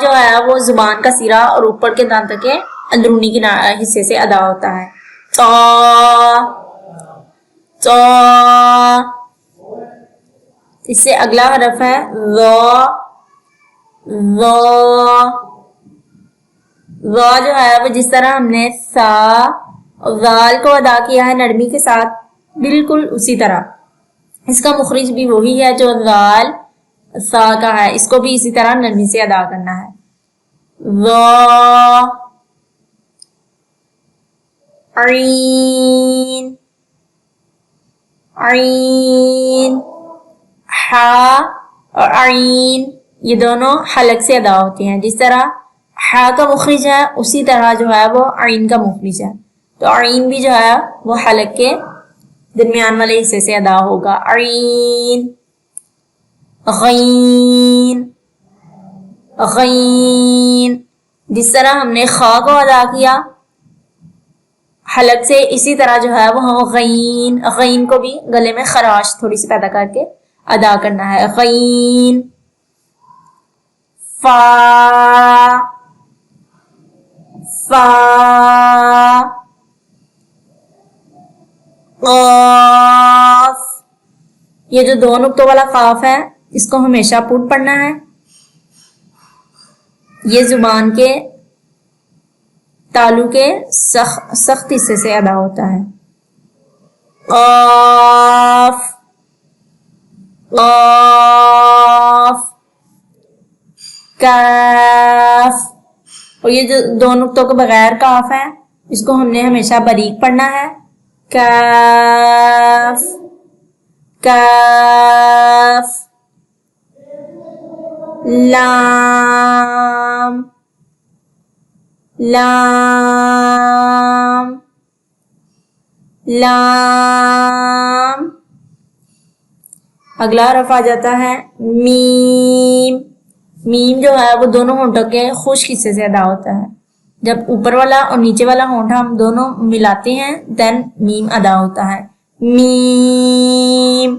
جو ہے وہ زبان کا سرا اور اوپر کے دانتوں کے اندرونی کے حصے سے ادا ہوتا ہے. اس سے اگلا حرف ہے جو ہے وہ جس طرح ہم نے سا ذال کو ادا کیا ہے نرمی کے ساتھ، بالکل اسی طرح اس کا مخرج بھی وہی ہے جو ذال سا کا ہے، اس کو بھی اسی طرح نرمی سے ادا کرنا ہے. عین ہا اور عین یہ دونوں حلق سے ادا ہوتے ہیں. جس طرح ہا کا مخرج ہے اسی طرح جو ہے وہ عین کا مخرج ہے، تو عین بھی جو ہے وہ حلق کے درمیان والے حصے سے ادا ہوگا. عین غین جس طرح ہم نے خا کو ادا کیا حلق سے، اسی طرح جو ہے وہ غین کو بھی گلے میں خراش تھوڑی سی پیدا کر کے ادا کرنا ہے. غین فا قاف یہ جو دو نقطوں والا قاف ہے اس کو ہمیشہ پٹ پڑھنا ہے، یہ زبان کے تالو کے سخت حصے سے ادا ہوتا ہے. قاف کاف اور یہ جو دو نقطوں کے بغیر کاف ہے اس کو ہم نے ہمیشہ باریک پڑھنا ہے. کاف لام اگلا حرف آ جاتا ہے میم جو ہے وہ دونوں ہونٹوں کے خشک حصے سے ادا ہوتا ہے. جب اوپر والا اور نیچے والا ہونٹ ہم دونوں ملاتے ہیں دین میم ادا ہوتا ہے. میم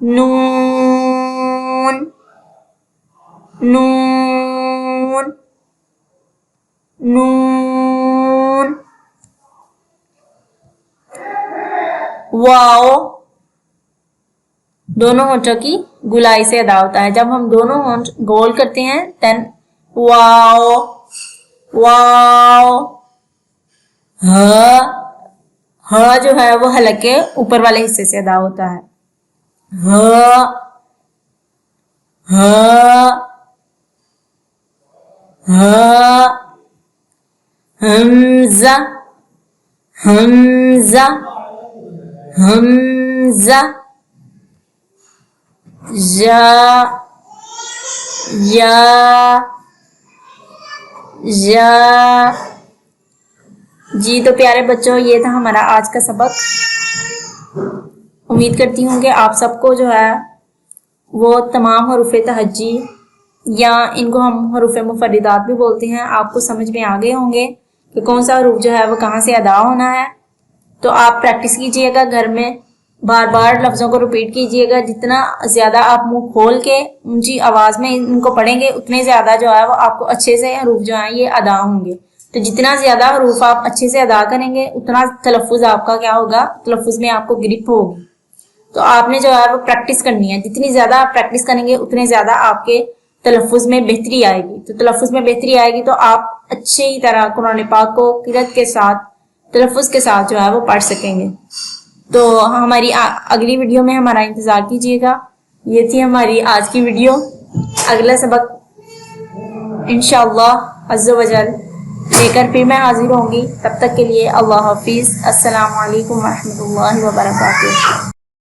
نون واو دونوں ہونٹوں کی گلائی سے ادا ہوتا ہے. جب ہم دونوں ہونٹ گول کرتے ہیں دین واو. ہا جو ہے وہ حلق کے اوپر والے حصے سے ادا ہوتا ہے. حمزہ یا جی. تو پیارے بچوں یہ تھا ہمارا آج کا سبق. امید کرتی ہوں کہ آپ سب کو جو ہے وہ تمام حروف تہجی یا ان کو ہم حروف مفردات بھی بولتے ہیں آپ کو سمجھ میں آ گئے ہوں گے کہ کون سا حروف جو ہے وہ کہاں سے ادا ہونا ہے. تو آپ پریکٹس کیجئے گا گھر میں، بار بار لفظوں کو ریپیٹ کیجئے گا. جتنا زیادہ آپ منہ کھول کے اونچی آواز میں ان کو پڑھیں گے اتنے زیادہ جو ہے وہ آپ کو اچھے سے حروف جو ہیں یہ ادا ہوں گے. تو جتنا زیادہ حروف آپ اچھے سے ادا کریں گے اتنا تلفظ آپ کا کیا ہوگا، تلفظ میں آپ کو گرپ ہوگی. تو آپ نے جو ہے وہ پریکٹس کرنی ہے. جتنی زیادہ آپ پریکٹس کریں گے اتنے زیادہ آپ کے تلفظ میں بہتری آئے گی. تو تلفظ میں بہتری آئے گی تو آپ اچھی طرح قرآن پاک کو قرأت کے ساتھ تلفظ کے ساتھ جو ہے وہ پڑھ سکیں گے. تو ہماری اگلی ویڈیو میں ہمارا انتظار کیجیے گا. یہ تھی ہماری آج کی ویڈیو. اگلا سبق انشاءاللہ عز و جل لے کر پھر میں حاضر ہوں گی. تب تک کے لیے اللہ حافظ. السلام علیکم ورحمۃ اللہ وبرکاتہ.